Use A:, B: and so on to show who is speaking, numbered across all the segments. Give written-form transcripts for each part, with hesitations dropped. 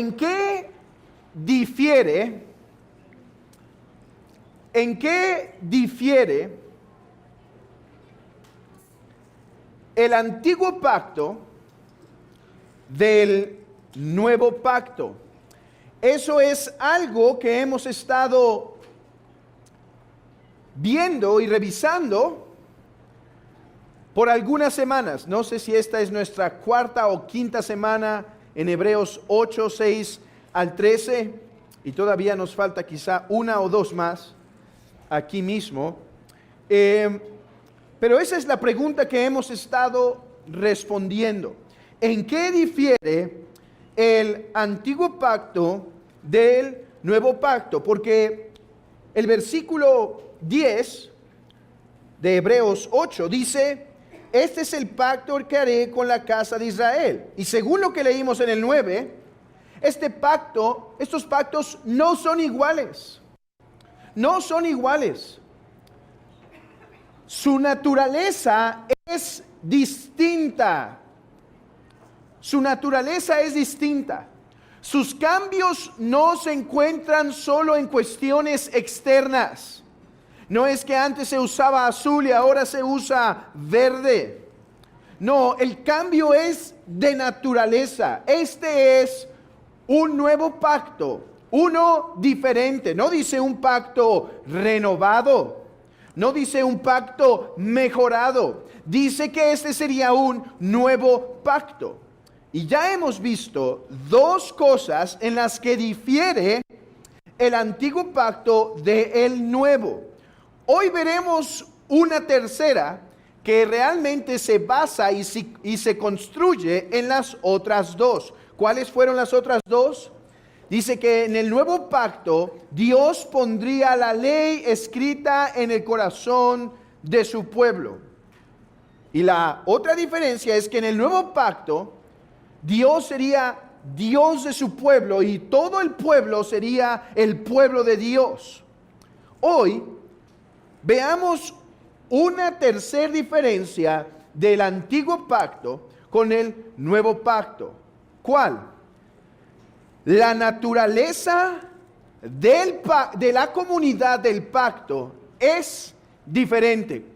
A: ¿En qué difiere el antiguo pacto del nuevo pacto? Eso es algo que hemos estado viendo y revisando por algunas semanas. No sé si esta es nuestra cuarta o quinta semana en Hebreos 8, 6 al 13, y todavía nos falta quizá una o dos más aquí mismo. Pero esa es la pregunta que hemos estado respondiendo. ¿En qué difiere el antiguo pacto del nuevo pacto? Porque el versículo 10 de Hebreos 8 dice: este es el pacto que haré con la casa de Israel. Y según lo que leímos en el 9, estos pactos no son iguales. No son iguales. Su naturaleza es distinta. Su naturaleza es distinta. Sus cambios no se encuentran solo en cuestiones externas. No es que antes se usaba azul y ahora se usa verde. No, el cambio es de naturaleza. Este es un nuevo pacto, uno diferente. No dice un pacto renovado, no dice un pacto mejorado. Dice que este sería un nuevo pacto. Y ya hemos visto dos cosas en las que difiere el antiguo pacto del nuevo. Hoy veremos una tercera que realmente se basa y se construye en las otras dos. ¿Cuáles fueron las otras dos? Dice que en el nuevo pacto Dios pondría la ley escrita en el corazón de su pueblo. Y la otra diferencia es que en el nuevo pacto Dios sería Dios de su pueblo y todo el pueblo sería el pueblo de Dios. Hoy veamos una tercera diferencia del antiguo pacto con el nuevo pacto. ¿Cuál? La naturaleza de la comunidad del pacto es diferente.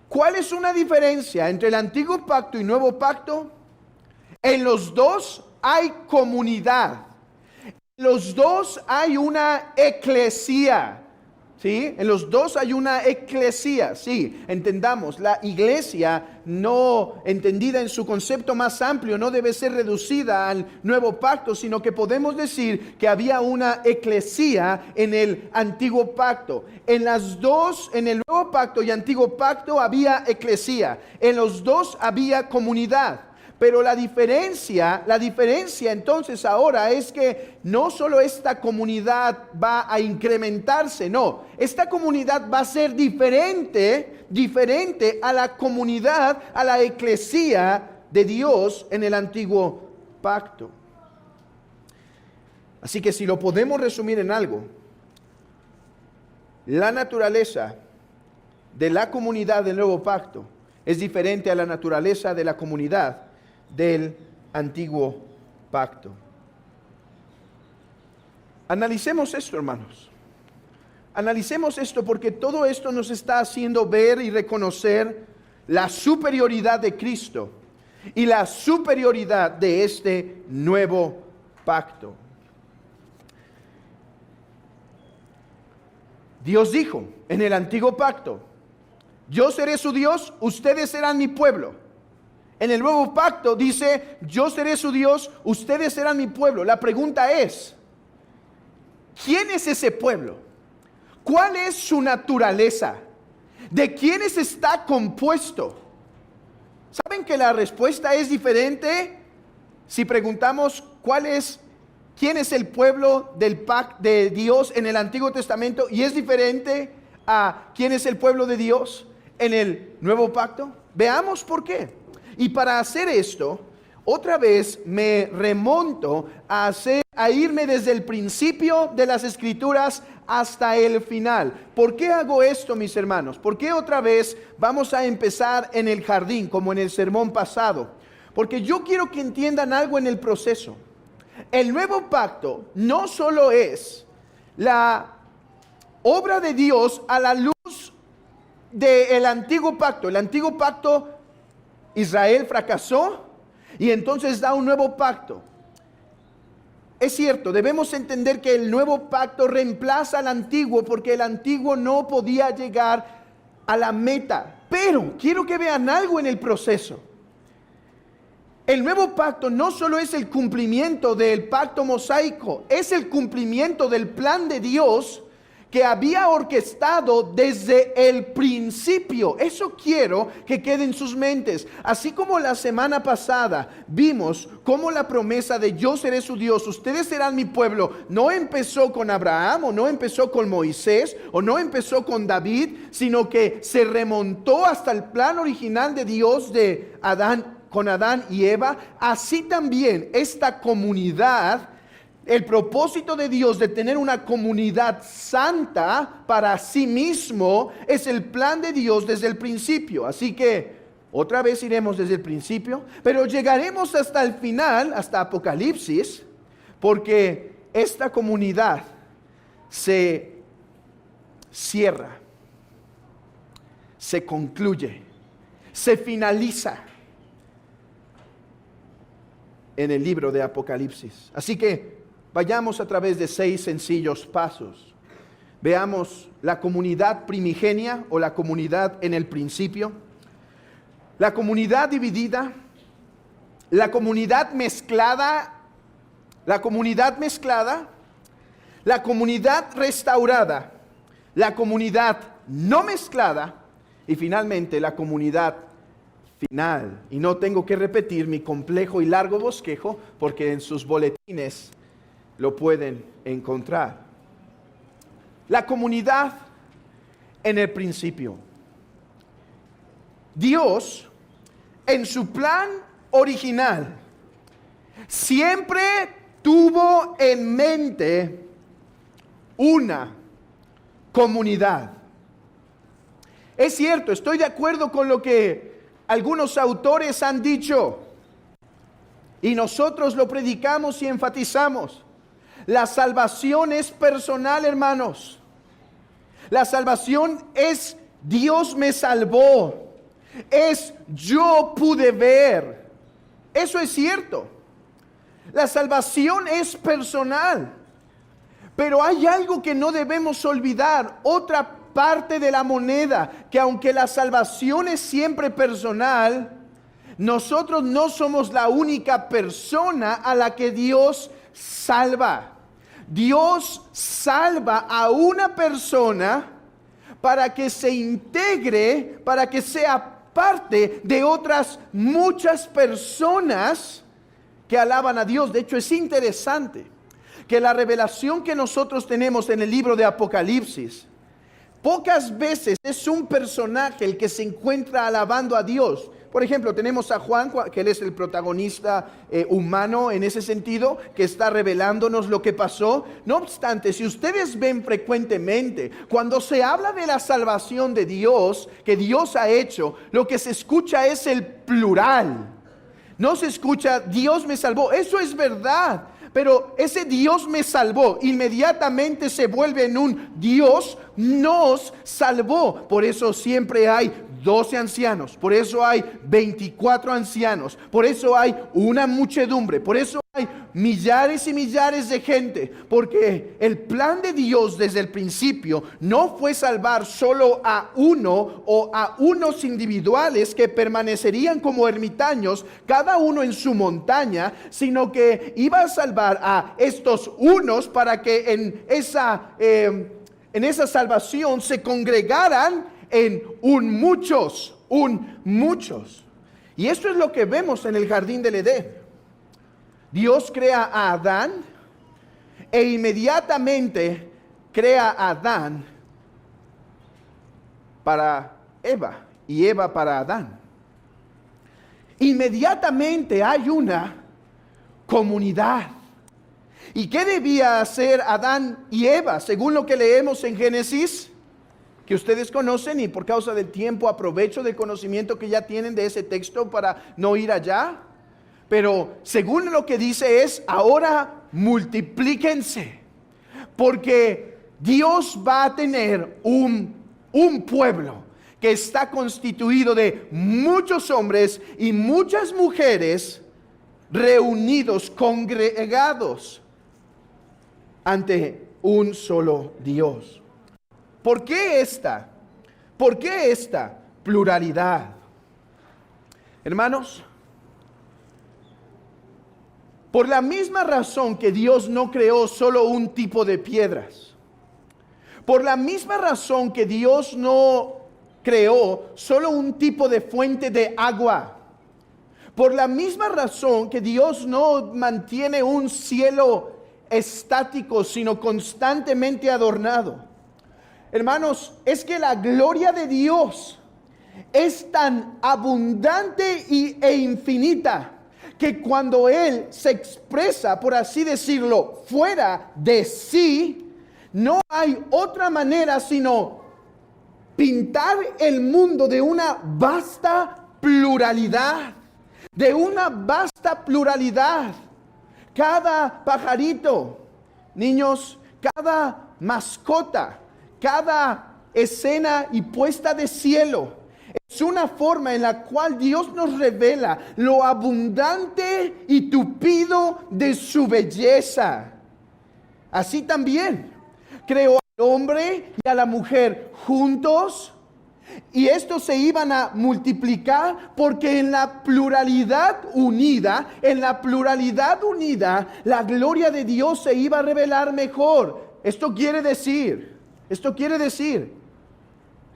A: ¿Cuál es una diferencia entre el antiguo pacto y nuevo pacto? En los dos hay comunidad. En los dos hay una eclesía. ¿Sí? En los dos hay una eclesía. Sí, entendamos, la iglesia no entendida en su concepto más amplio no debe ser reducida al nuevo pacto, sino que podemos decir que había una eclesía en el antiguo pacto. En las dos, en el nuevo pacto y antiguo pacto había eclesía. En los dos había comunidad. Pero la diferencia entonces ahora es que no solo esta comunidad va a incrementarse, no, esta comunidad va a ser diferente a la comunidad, a la eclesía de Dios en el antiguo pacto. Así que si lo podemos resumir en algo, la naturaleza de la comunidad del nuevo pacto es diferente a la naturaleza de la comunidad del antiguo pacto. Analicemos esto, hermanos. Analicemos esto porque todo esto nos está haciendo ver y reconocer la superioridad de Cristo y la superioridad de este nuevo pacto. Dios dijo en el antiguo pacto: yo seré su Dios, ustedes serán mi pueblo. En el nuevo pacto dice: yo seré su Dios, ustedes serán mi pueblo. La pregunta es: ¿quién es ese pueblo? ¿Cuál es su naturaleza? ¿De quiénes está compuesto? ¿Saben que la respuesta es diferente si preguntamos quién es el pueblo del pacto de Dios en el Antiguo Testamento, y es diferente a quién es el pueblo de Dios en el nuevo pacto? Veamos por qué. Y para hacer esto, otra vez me remonto a irme desde el principio de las Escrituras hasta el final. ¿Por qué hago esto, mis hermanos? ¿Por qué otra vez vamos a empezar en el jardín, como en el sermón pasado? Porque yo quiero que entiendan algo en el proceso. El nuevo pacto no solo es la obra de Dios a la luz del antiguo pacto. El antiguo pacto, Israel fracasó y entonces da un nuevo pacto. Es cierto, debemos entender que el nuevo pacto reemplaza al antiguo porque el antiguo no podía llegar a la meta. Pero quiero que vean algo en el proceso. El nuevo pacto no solo es el cumplimiento del pacto mosaico, es el cumplimiento del plan de Dios que había orquestado desde el principio. Eso quiero que quede en sus mentes. Así como la semana pasada vimos cómo la promesa de yo seré su Dios, ustedes serán mi pueblo, no empezó con Abraham o no empezó con Moisés o no empezó con David, sino que se remontó hasta el plan original de Dios de Adán, con Adán y Eva. Así también esta comunidad, el propósito de Dios de tener una comunidad santa para sí mismo, es el plan de Dios desde el principio. Así que otra vez iremos desde el principio, pero llegaremos hasta el final, hasta Apocalipsis, porque esta comunidad se cierra, se concluye, se finaliza en el libro de Apocalipsis. Así que vayamos a través de 6 sencillos pasos. Veamos la comunidad primigenia o la comunidad en el principio, la comunidad dividida, la comunidad mezclada, la comunidad restaurada, la comunidad no mezclada y finalmente la comunidad final. Y no tengo que repetir mi complejo y largo bosquejo porque en sus boletines lo pueden encontrar. La comunidad en el principio. Dios, en su plan original, siempre tuvo en mente una comunidad. Es cierto, estoy de acuerdo con lo que algunos autores han dicho y nosotros lo predicamos y enfatizamos. La salvación es personal, hermanos. La salvación es Dios me salvó. Es yo pude ver. Eso es cierto. La salvación es personal. Pero hay algo que no debemos olvidar. Otra parte de la moneda. Que aunque la salvación es siempre personal, nosotros no somos la única persona a la que Dios salva. Dios salva a una persona para que se integre, para que sea parte de otras muchas personas que alaban a Dios. De hecho, es interesante que la revelación que nosotros tenemos en el libro de Apocalipsis, pocas veces es un personaje el que se encuentra alabando a Dios. Por ejemplo, tenemos a Juan, que él es el protagonista humano en ese sentido, que está revelándonos lo que pasó. No obstante, si ustedes ven frecuentemente, cuando se habla de la salvación de Dios, que Dios ha hecho, lo que se escucha es el plural. No se escucha, Dios me salvó. Eso es verdad. Pero ese Dios me salvó inmediatamente se vuelve en un Dios nos salvó. Por eso siempre hay 12 ancianos, por eso hay 24 ancianos, por eso hay una muchedumbre, por eso hay millares y millares de gente, porque el plan de Dios desde el principio no fue salvar solo a uno o a unos individuales que permanecerían como ermitaños, cada uno en su montaña, sino que iba a salvar a estos unos para que en esa salvación se congregaran en muchos. Y esto es lo que vemos en el jardín del Edén. Dios crea a Adán e inmediatamente crea a Adán para Eva y Eva para Adán. Inmediatamente hay una comunidad. ¿Y qué debía hacer Adán y Eva? Según lo que leemos en Génesis, que ustedes conocen, y por causa del tiempo aprovecho del conocimiento que ya tienen de ese texto para no ir allá. Pero según lo que dice es, ahora multiplíquense, porque Dios va a tener un pueblo que está constituido de muchos hombres y muchas mujeres reunidos, congregados ante un solo Dios. ¿Por qué esta pluralidad? Hermanos, por la misma razón que Dios no creó solo un tipo de piedras, por la misma razón que Dios no creó solo un tipo de fuente de agua, por la misma razón que Dios no mantiene un cielo estático, sino constantemente adornado. Hermanos, es que la gloria de Dios es tan abundante e infinita, que cuando Él se expresa, por así decirlo, fuera de sí, no hay otra manera sino pintar el mundo de una vasta pluralidad, Cada pajarito, niños, cada mascota, cada escena y puesta de cielo, es una forma en la cual Dios nos revela lo abundante y tupido de su belleza. Así también creó al hombre y a la mujer juntos, y estos se iban a multiplicar porque en la pluralidad unida, la gloria de Dios se iba a revelar mejor. Esto quiere decir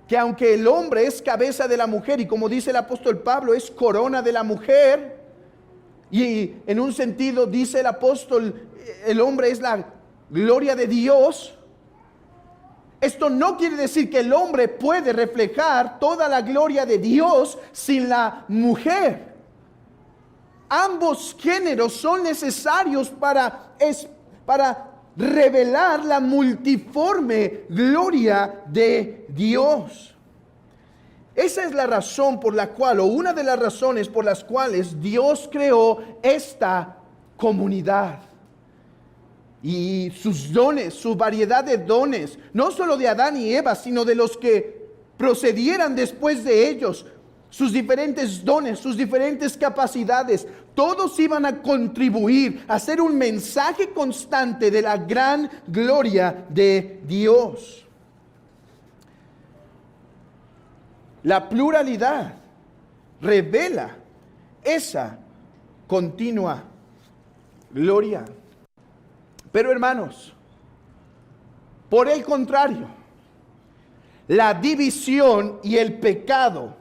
A: que aunque el hombre es cabeza de la mujer, y como dice el apóstol Pablo, es corona de la mujer, y en un sentido dice el apóstol, el hombre es la gloria de Dios, esto no quiere decir que el hombre puede reflejar toda la gloria de Dios sin la mujer. Ambos géneros son necesarios para revelar la multiforme gloria de Dios. Esa es la razón por la cual, o una de las razones por las cuales Dios creó esta comunidad. Y sus dones, su variedad de dones, no solo de Adán y Eva, sino de los que procedieran después de ellos, sus diferentes dones, sus diferentes capacidades, todos iban a contribuir a ser un mensaje constante de la gran gloria de Dios. La pluralidad revela esa continua gloria. Pero hermanos, por el contrario, la división y el pecado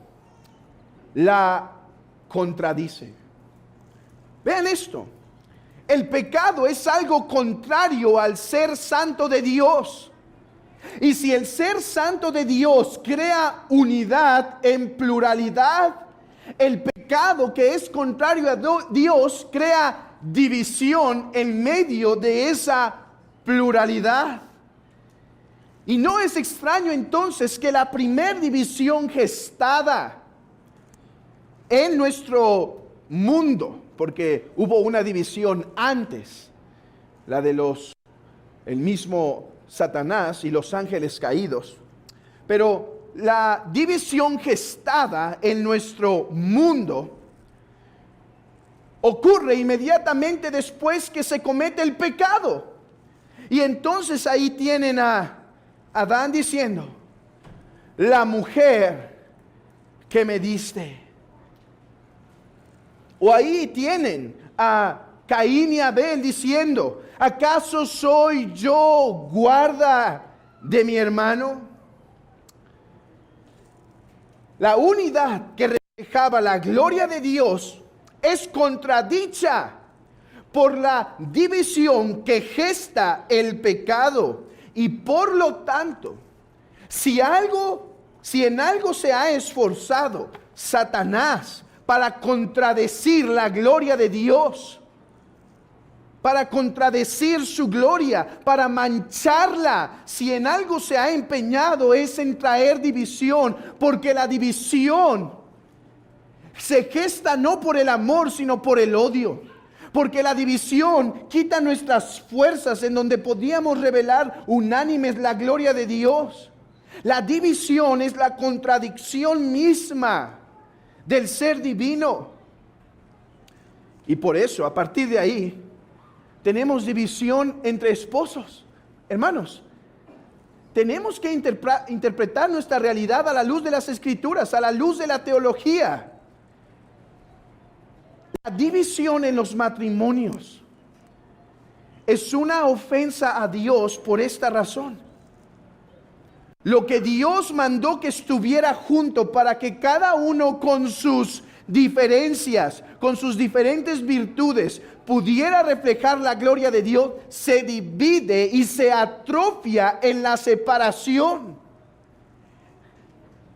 A: la contradice. Vean esto, el pecado es algo contrario al ser santo de Dios. Y si el ser santo de Dios crea unidad en pluralidad, el pecado que es contrario a Dios crea división en medio de esa pluralidad. Y no es extraño entonces que la primer división gestada en nuestro mundo, porque hubo una división antes, la de el mismo Satanás y los ángeles caídos, pero la división gestada en nuestro mundo ocurre inmediatamente después que se comete el pecado. Y entonces ahí tienen a Adán diciendo: la mujer que me diste. O ahí tienen a Caín y Abel diciendo: ¿acaso soy yo guarda de mi hermano? La unidad que reflejaba la gloria de Dios es contradicha por la división que gesta el pecado. Y por lo tanto, si en algo se ha esforzado Satanás para contradecir la gloria de Dios, para contradecir su gloria, para mancharla, si en algo se ha empeñado es en traer división, porque la división se gesta no por el amor, sino por el odio. Porque la división quita nuestras fuerzas en donde podíamos revelar unánimes la gloria de Dios. La división es la contradicción misma del ser divino. Y por eso, a partir de ahí, tenemos división entre esposos. Hermanos, tenemos que interpretar nuestra realidad a la luz de las Escrituras, a la luz de la teología. La división en los matrimonios es una ofensa a Dios por esta razón. Lo que Dios mandó que estuviera junto para que cada uno con sus diferencias, con sus diferentes virtudes, pudiera reflejar la gloria de Dios, se divide y se atrofia en la separación.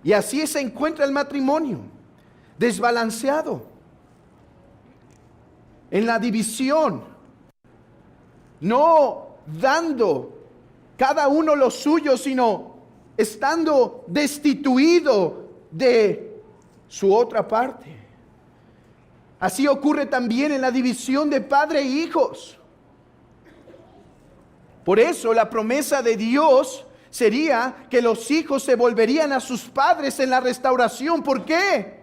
A: Y así se encuentra el matrimonio, desbalanceado, en la división, no dando cada uno lo suyo, sino estando destituido de su otra parte. Así ocurre también en la división de padre e hijos. Por eso la promesa de Dios sería que los hijos se volverían a sus padres en la restauración. ¿Por qué?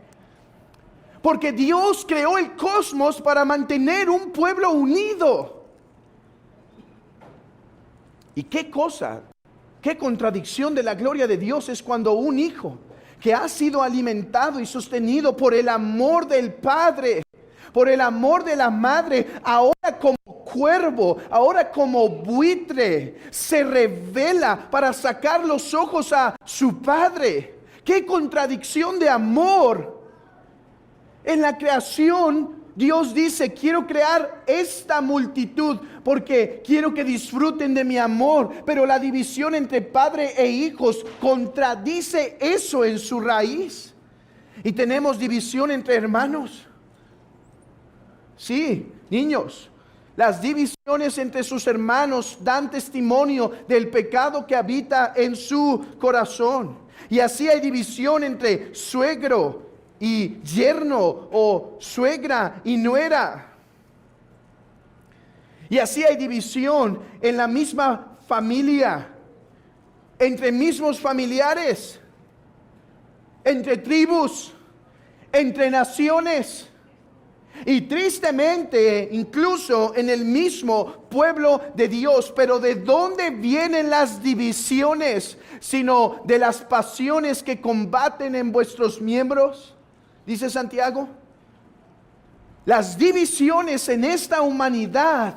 A: Porque Dios creó el cosmos para mantener un pueblo unido. ¿Y qué cosa, qué contradicción de la gloria de Dios es cuando un hijo que ha sido alimentado y sostenido por el amor del Padre, por el amor de la madre, ahora como cuervo, ahora como buitre, se revela para sacar los ojos a su padre? ¡Qué contradicción de amor! En la creación, Dios dice, quiero crear esta multitud porque quiero que disfruten de mi amor. Pero la división entre padre e hijos contradice eso en su raíz. Y tenemos división entre hermanos. Sí, niños, las divisiones entre sus hermanos dan testimonio del pecado que habita en su corazón. Y así hay división entre suegro y yerno, o suegra y nuera. Y así hay división en la misma familia, entre mismos familiares, entre tribus, entre naciones. Y tristemente, incluso en el mismo pueblo de Dios. Pero ¿de dónde vienen las divisiones? Sino de las pasiones que combaten en vuestros miembros, dice Santiago. Las divisiones en esta humanidad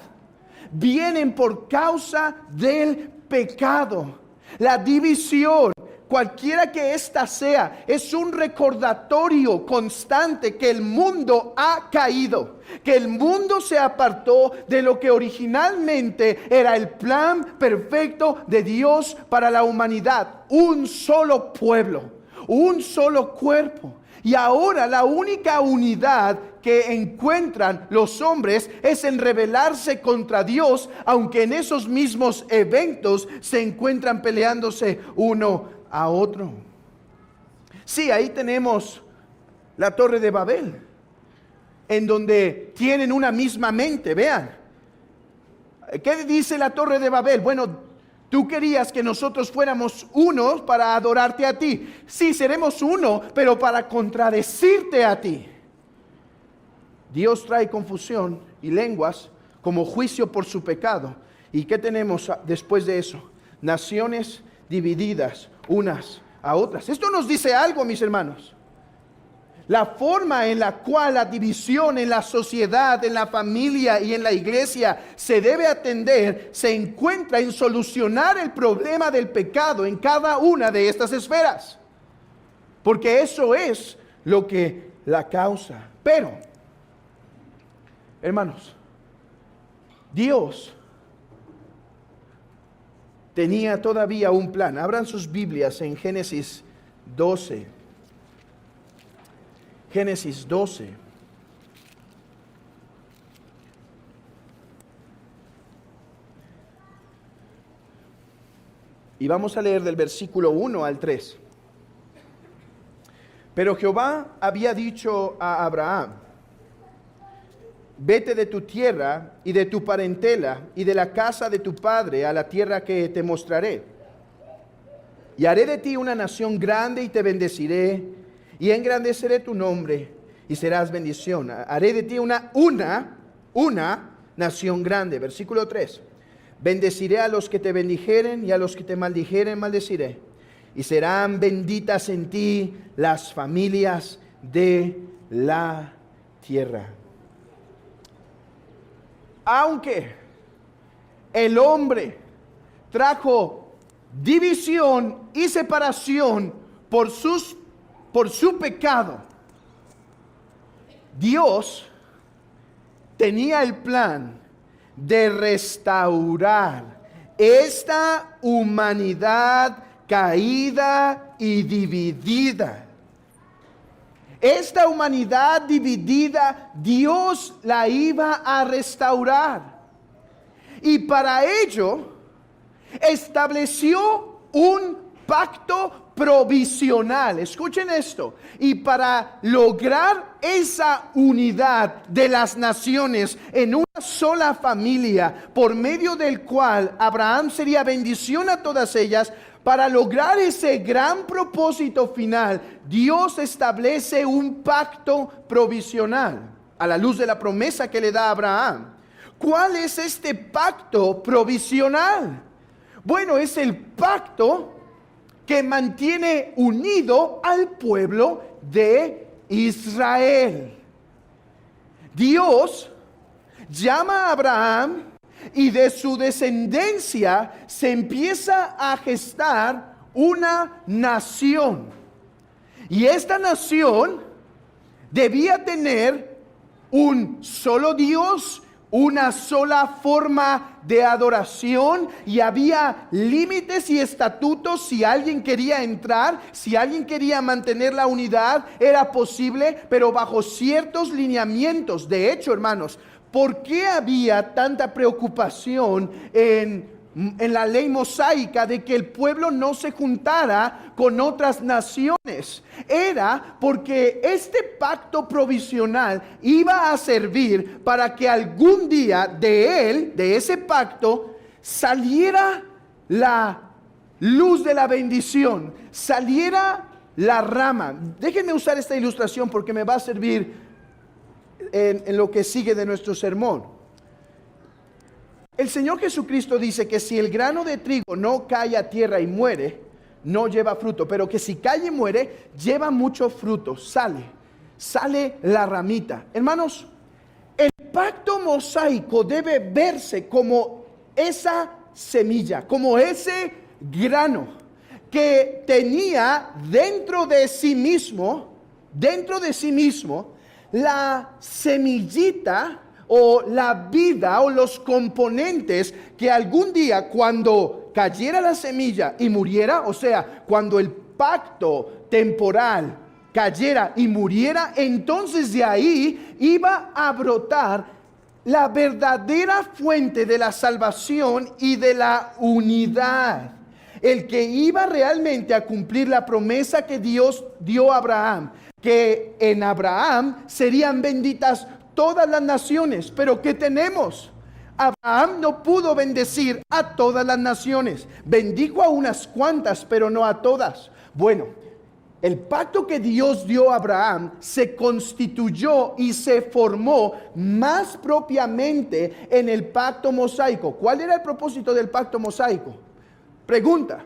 A: vienen por causa del pecado. La división, cualquiera que ésta sea, es un recordatorio constante que el mundo ha caído, que el mundo se apartó de lo que originalmente era el plan perfecto de Dios para la humanidad. Un solo pueblo, un solo cuerpo. Y ahora la única unidad que encuentran los hombres es en rebelarse contra Dios, aunque en esos mismos eventos se encuentran peleándose uno a otro. Sí, ahí tenemos la Torre de Babel, en donde tienen una misma mente. Vean, ¿qué dice la Torre de Babel? Bueno, tú querías que nosotros fuéramos unos para adorarte a ti. Sí, seremos uno, pero para contradecirte a ti. Dios trae confusión y lenguas como juicio por su pecado. ¿Y qué tenemos después de eso? Naciones divididas unas a otras. Esto nos dice algo, mis hermanos. La forma en la cual la división en la sociedad, en la familia y en la iglesia se debe atender, se encuentra en solucionar el problema del pecado en cada una de estas esferas. Porque eso es lo que la causa. Pero, hermanos, Dios tenía todavía un plan. Abran sus Biblias en Génesis 12. Génesis 12. Y vamos a leer del versículo 1 al 3. Pero Jehová había dicho a Abraham: vete de tu tierra y de tu parentela y de la casa de tu padre a la tierra que te mostraré. Y haré de ti una nación grande y te bendeciré y engrandeceré tu nombre y serás bendición. Haré de ti una nación grande. Versículo 3. Bendeciré a los que te bendijeren y a los que te maldijeren maldeciré. Y serán benditas en ti las familias de la tierra. Aunque el hombre trajo división y separación por su pecado, Dios tenía el plan de restaurar esta humanidad caída y dividida. Esta humanidad dividida, Dios la iba a restaurar. Y para ello, estableció un pacto provisional. Escuchen esto. Y para lograr esa unidad de las naciones en una sola familia, por medio del cual Abraham sería bendición a todas ellas, para lograr ese gran propósito final, Dios establece un pacto provisional a la luz de la promesa que le da a Abraham. ¿Cuál es este pacto provisional? Bueno, es el pacto que mantiene unido al pueblo de Israel. Dios llama a Abraham y de su descendencia se empieza a gestar una nación. Y esta nación debía tener un solo Dios, una sola forma de adoración, y había límites y estatutos. Si alguien quería entrar, si alguien quería mantener la unidad, era posible, pero bajo ciertos lineamientos. De hecho, hermanos, ¿por qué había tanta preocupación en la ley mosaica de que el pueblo no se juntara con otras naciones? Era porque este pacto provisional iba a servir para que algún día de ese pacto, saliera la luz de la bendición, saliera la rama. Déjenme usar esta ilustración porque me va a servir en lo que sigue de nuestro sermón. El Señor Jesucristo dice que si el grano de trigo no cae a tierra y muere, no lleva fruto, pero que si cae y muere, lleva mucho fruto, sale la ramita. Hermanos, el pacto mosaico debe verse como esa semilla, como ese grano que tenía dentro de sí mismo, la semillita o la vida o los componentes que algún día, cuando cayera la semilla y muriera, o sea, cuando el pacto temporal cayera y muriera, entonces de ahí iba a brotar la verdadera fuente de la salvación y de la unidad. El que iba realmente a cumplir la promesa que Dios dio a Abraham, que en Abraham serían benditas todas las naciones. Pero ¿qué tenemos? Abraham no pudo bendecir a todas las naciones. Bendijo a unas cuantas, pero no a todas. Bueno, el pacto que Dios dio a Abraham se constituyó y se formó más propiamente en el pacto mosaico. ¿Cuál era el propósito del pacto mosaico? Pregunta.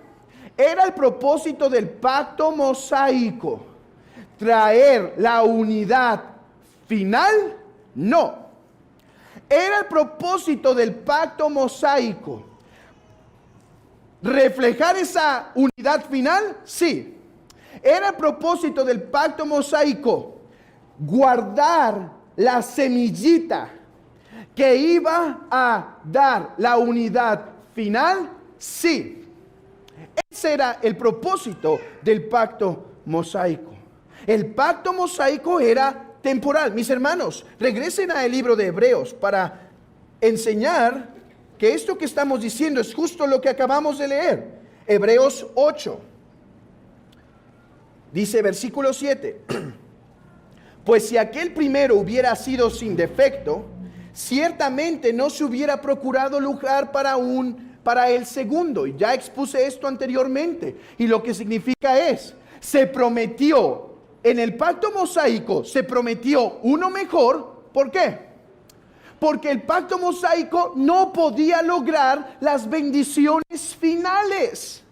A: ¿Era el propósito del pacto mosaico traer la unidad final? No. ¿Era el propósito del pacto mosaico reflejar esa unidad final? Sí. ¿Era el propósito del pacto mosaico guardar la semillita que iba a dar la unidad final? Sí. Ese era el propósito del pacto mosaico. El pacto mosaico era temporal. Mis hermanos, regresen al libro de Hebreos para enseñar que esto que estamos diciendo es justo lo que acabamos de leer. Hebreos 8. Dice versículo 7. Pues si aquel primero hubiera sido sin defecto, ciertamente no se hubiera procurado lugar para el segundo. Y ya expuse esto anteriormente. Y lo que significa es, se prometió, en el pacto mosaico, se prometió uno mejor. ¿Por qué? Porque el pacto mosaico no podía lograr las bendiciones finales.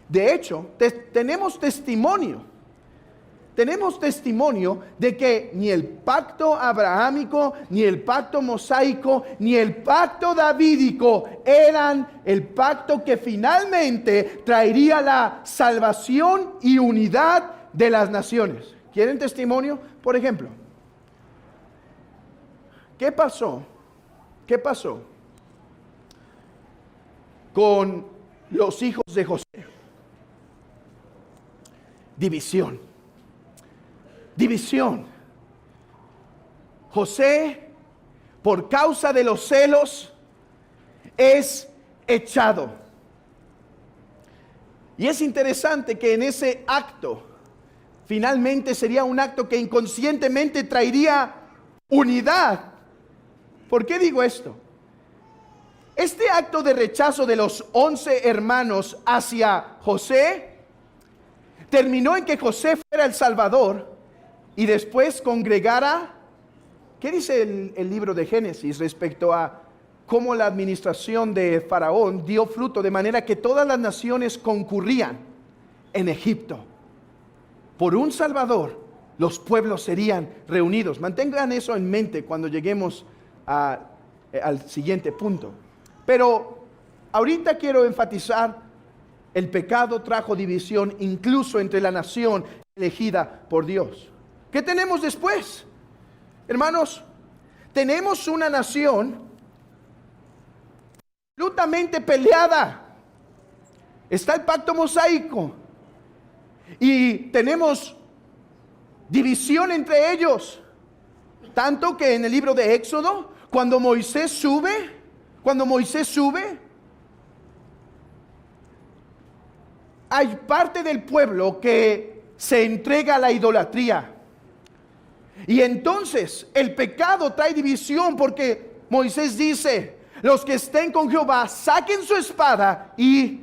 A: De hecho, tenemos testimonio de que ni el pacto abrahámico, ni el pacto mosaico, ni el pacto davídico eran el pacto que finalmente traería la salvación y unidad de las naciones. ¿Quieren testimonio? Por ejemplo, ¿qué pasó con los hijos de José? División. José, por causa de los celos, es echado. Y es interesante que en ese acto, finalmente sería un acto que inconscientemente traería unidad. ¿Por qué digo esto? Este acto de rechazo de los 11 hermanos hacia José terminó en que José fuera el Salvador y después congregara. ¿Qué dice el libro de Génesis respecto a cómo la administración de Faraón dio fruto de manera que todas las naciones concurrían en Egipto? Por un Salvador, los pueblos serían reunidos. Mantengan eso en mente cuando lleguemos al siguiente punto. Pero ahorita quiero enfatizar: el pecado trajo división incluso entre la nación elegida por Dios. ¿Qué tenemos después? Hermanos, tenemos una nación absolutamente peleada. Está el pacto mosaico y tenemos división entre ellos. Tanto que en el libro de Éxodo, cuando Moisés sube, hay parte del pueblo que se entrega a la idolatría. Y entonces el pecado trae división porque Moisés dice: los que estén con Jehová, saquen su espada y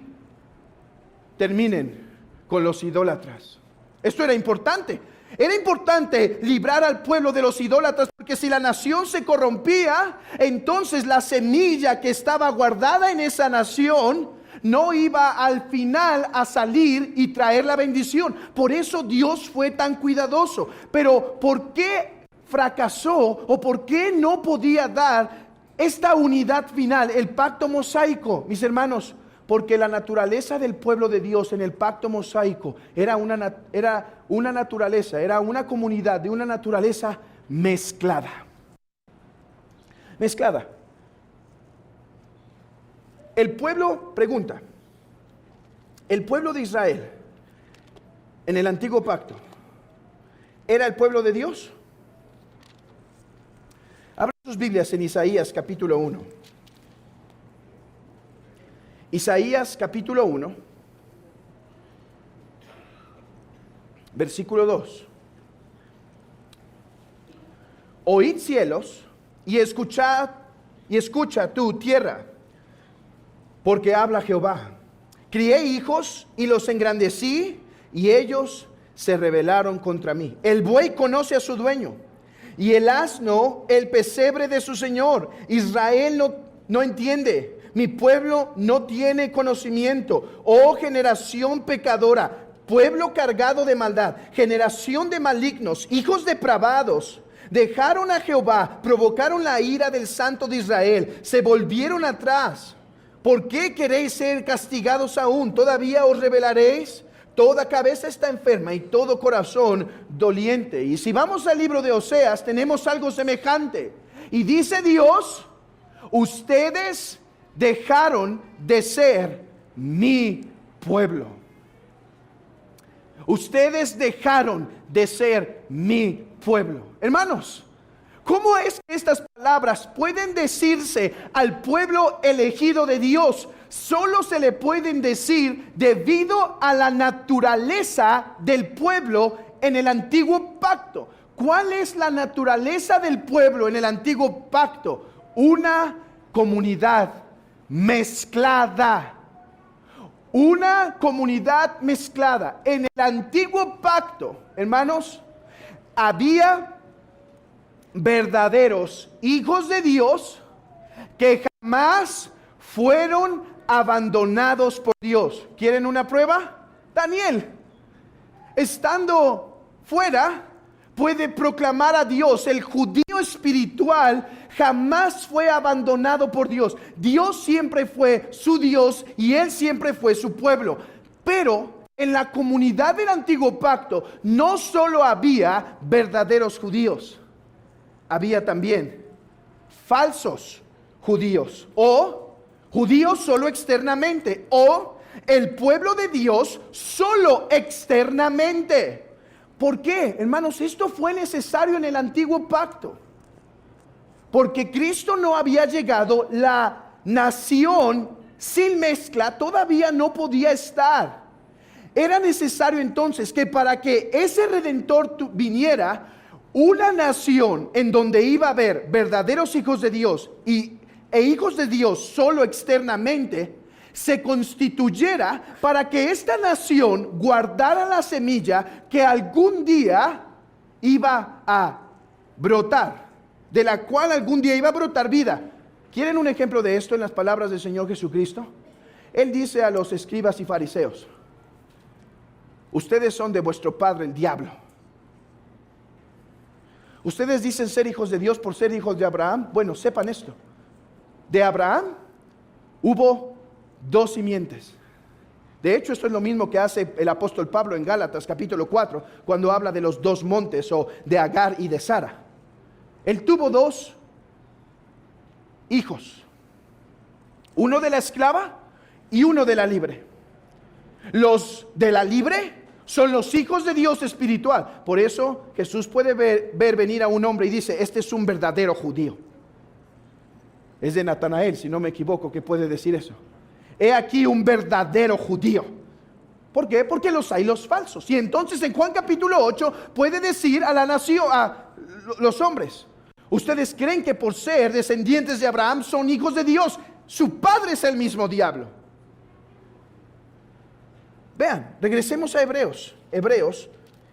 A: terminen con los idólatras. Esto era importante. Era importante librar al pueblo de los idólatras, porque si la nación se corrompía, entonces la semilla que estaba guardada en esa nación no iba al final a salir y traer la bendición. Por eso Dios fue tan cuidadoso. Pero ¿por qué fracasó o por qué no podía dar esta unidad final, el pacto mosaico? Mis hermanos, porque la naturaleza del pueblo de Dios en el pacto mosaico era una naturaleza, era una comunidad de una naturaleza mezclada. El pueblo, pregunta, el pueblo de Israel en el antiguo pacto, ¿era el pueblo de Dios? Abran sus Biblias en Isaías capítulo 1. Isaías capítulo 1, versículo 2. Oíd cielos y escucha tú tierra, porque habla Jehová. Crié hijos y los engrandecí, y ellos se rebelaron contra mí. El buey conoce a su dueño, y el asno el pesebre de su señor. Israel no entiende. Mi pueblo no tiene conocimiento. Oh generación pecadora, pueblo cargado de maldad, generación de malignos, hijos depravados. Dejaron a Jehová, provocaron la ira del Santo de Israel, se volvieron atrás. ¿Por qué queréis ser castigados aún? ¿Todavía os rebelaréis? Toda cabeza está enferma y todo corazón doliente. Y si vamos al libro de Oseas, tenemos algo semejante. Y dice Dios: ustedes dejaron de ser mi pueblo. Ustedes dejaron de ser mi pueblo. Hermanos, ¿cómo es que estas palabras pueden decirse al pueblo elegido de Dios solo se le pueden decir debido a la naturaleza del pueblo en el antiguo pacto. ¿Cuál es la naturaleza del pueblo en el antiguo pacto? Una comunidad mezclada. Una comunidad mezclada. En el antiguo pacto, hermanos, había verdaderos hijos de Dios que jamás fueron abandonados por Dios. ¿Quieren una prueba? Daniel, estando fuera, puede proclamar a Dios. El judío espiritual jamás fue abandonado por Dios. Dios siempre fue su Dios y Él siempre fue su pueblo. Pero en la comunidad del antiguo pacto no solo había verdaderos judíos, había también falsos judíos, o judíos solo externamente, o el pueblo de Dios solo externamente. ¿Por qué? Hermanos, esto fue necesario en el antiguo pacto, porque Cristo no había llegado, la nación sin mezcla todavía no podía estar. Era necesario entonces que para que ese Redentor viniera, una nación en donde iba a haber verdaderos hijos de Dios e hijos de Dios solo externamente, se constituyera para que esta nación guardara la semilla que algún día iba a brotar, de la cual algún día iba a brotar vida. ¿Quieren un ejemplo de esto en las palabras del Señor Jesucristo? Él dice a los escribas y fariseos: ustedes son de vuestro padre el diablo. Ustedes dicen ser hijos de Dios por ser hijos de Abraham. Bueno, sepan esto: de Abraham hubo dos simientes. De hecho, esto es lo mismo que hace el apóstol Pablo en Gálatas capítulo 4, cuando habla de los dos montes, o de Agar y de Sara. Él tuvo dos hijos, uno de la esclava y uno de la libre. Los de la libre son los hijos de Dios espiritual. Por eso Jesús puede ver venir a un hombre y dice: este es un verdadero judío. Es de Natanael, si no me equivoco, que puede decir eso. He aquí un verdadero judío. ¿Por qué? Porque los hay los falsos. Y entonces en Juan capítulo 8 puede decir a la nación, a los hombres: ustedes creen que por ser descendientes de Abraham son hijos de Dios. Su padre es el mismo diablo. Vean, regresemos a Hebreos,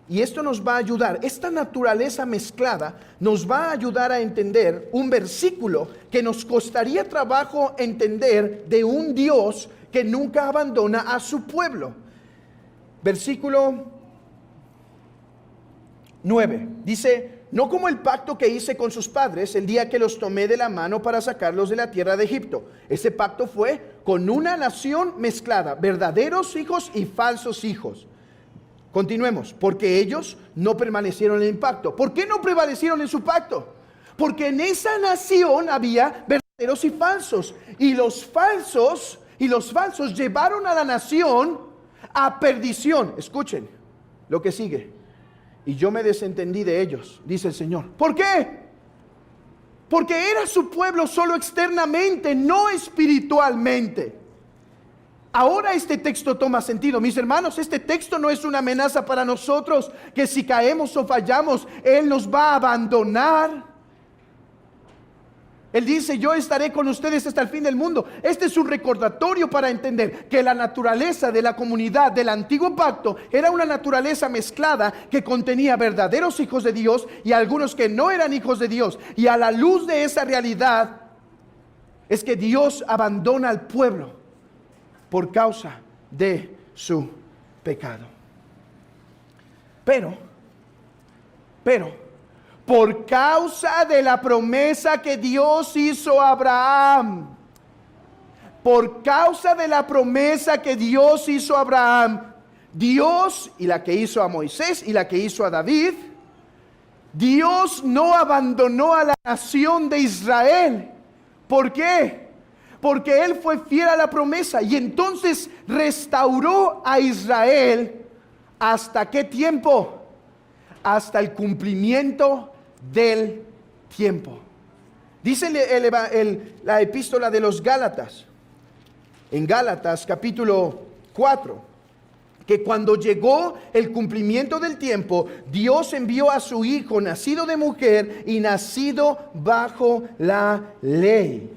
A: y esto nos va a ayudar. Esta naturaleza mezclada nos va a ayudar a entender un versículo que nos costaría trabajo entender, de un Dios que nunca abandona a su pueblo. Versículo 9 dice: no como el pacto que hice con sus padres el día que los tomé de la mano para sacarlos de la tierra de Egipto. Ese pacto fue con una nación mezclada, verdaderos hijos y falsos hijos. Continuemos. Porque ellos no permanecieron en el pacto. ¿Por qué no prevalecieron en su pacto? Porque en esa nación había verdaderos y falsos. Y los falsos llevaron a la nación a perdición. Escuchen lo que sigue. Y yo me desentendí de ellos, dice el Señor. ¿Por qué? Porque era su pueblo solo externamente, no espiritualmente. Ahora este texto toma sentido. Mis hermanos, este texto no es una amenaza para nosotros, que si caemos o fallamos, Él nos va a abandonar. Él dice: yo estaré con ustedes hasta el fin del mundo. Este es un recordatorio para entender que la naturaleza de la comunidad del antiguo pacto era una naturaleza mezclada que contenía verdaderos hijos de Dios y algunos que no eran hijos de Dios. Y a la luz de esa realidad es que Dios abandona al pueblo por causa de su pecado. Pero por causa de la promesa que Dios hizo a Abraham, por causa de la promesa que Dios hizo a Abraham, Dios, y la que hizo a Moisés y la que hizo a David, Dios no abandonó a la nación de Israel. ¿Por qué? Porque Él fue fiel a la promesa, y entonces restauró a Israel. ¿Hasta qué tiempo? Hasta el cumplimiento del tiempo. Dice la epístola de los Gálatas: en Gálatas capítulo 4, que cuando llegó el cumplimiento del tiempo, Dios envió a su Hijo, nacido de mujer y nacido bajo la ley,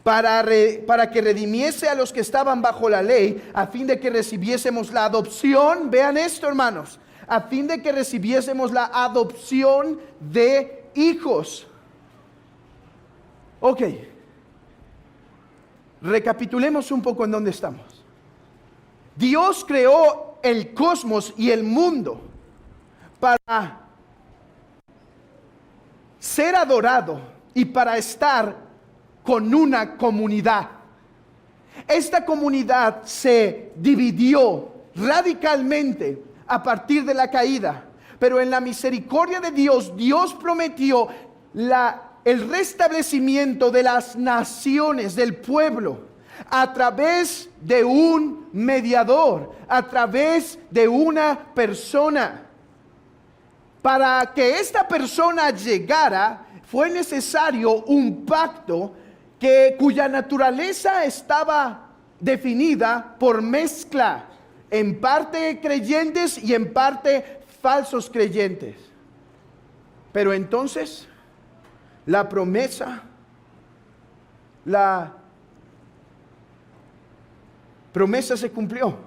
A: para que redimiese a los que estaban bajo la ley, a fin de que recibiésemos la adopción. Vean esto, hermanos, a fin de que recibiésemos la adopción de hijos. Ok, recapitulemos un poco en dónde estamos. Dios creó el cosmos y el mundo para ser adorado y para estar con una comunidad. Esta comunidad se dividió radicalmente a partir de la caída, pero en la misericordia de Dios, Dios prometió el restablecimiento de las naciones, del pueblo, a través de un mediador, a través de una persona. Para que esta persona llegara, fue necesario un pacto cuya naturaleza estaba definida por mezcla, en parte creyentes y en parte falsos creyentes. Pero entonces la promesa se cumplió.